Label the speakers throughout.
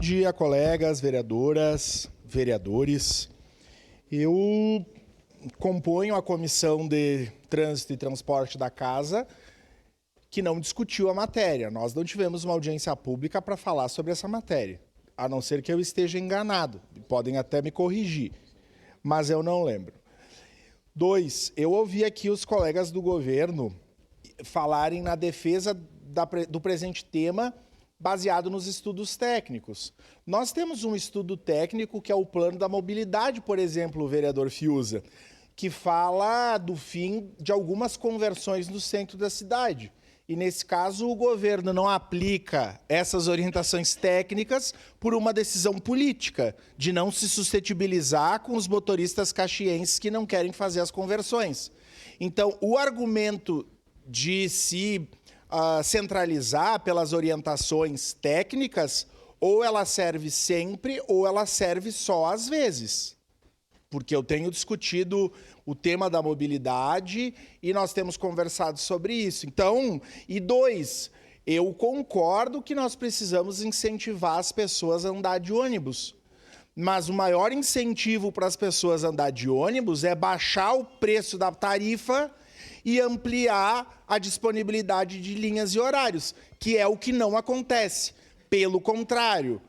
Speaker 1: dia, colegas, vereadoras, vereadores. Eu componho a Comissão de Trânsito e Transporte da Casa, que não discutiu a matéria. Nós não tivemos uma audiência pública para falar sobre essa matéria, a não ser que eu esteja enganado. Podem até me corrigir, mas eu não lembro. 2, eu ouvi aqui os colegas do governo falarem na defesa do presente tema baseado nos estudos técnicos. Nós temos um estudo técnico que é o Plano da Mobilidade, por exemplo, o vereador Fiuza, que fala do fim de algumas conversões no centro da cidade. E, nesse caso, o governo não aplica essas orientações técnicas por uma decisão política, de não se suscetibilizar com os motoristas caxienses que não querem fazer as conversões. Então, o argumento de se centralizar pelas orientações técnicas, ou ela serve sempre, ou ela serve só às vezes. Porque eu tenho discutido o tema da mobilidade e nós temos conversado sobre isso. Então, e 2, eu concordo que nós precisamos incentivar as pessoas a andar de ônibus. Mas o maior incentivo para as pessoas andar de ônibus é baixar o preço da tarifa e ampliar a disponibilidade de linhas e horários, que é o que não acontece. Pelo contrário,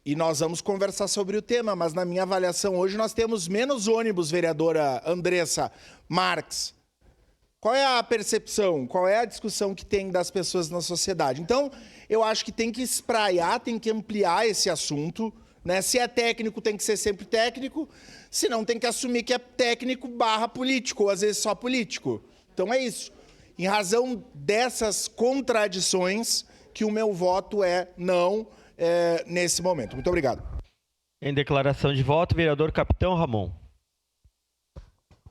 Speaker 1: e nós vamos conversar sobre o tema, mas na minha avaliação hoje nós temos menos ônibus, vereadora Andressa Marques. Qual é a percepção, qual é a discussão que tem das pessoas na sociedade? Então, eu acho que tem que espraiar, tem que ampliar esse assunto, né? Se é técnico, tem que ser sempre técnico, se não, tem que assumir que é técnico / político, ou às vezes só político. Então é isso. Em razão dessas contradições, que o meu voto é não nesse momento. Muito obrigado.
Speaker 2: Em declaração de voto, vereador Capitão Ramon.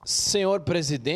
Speaker 3: Senhor presidente.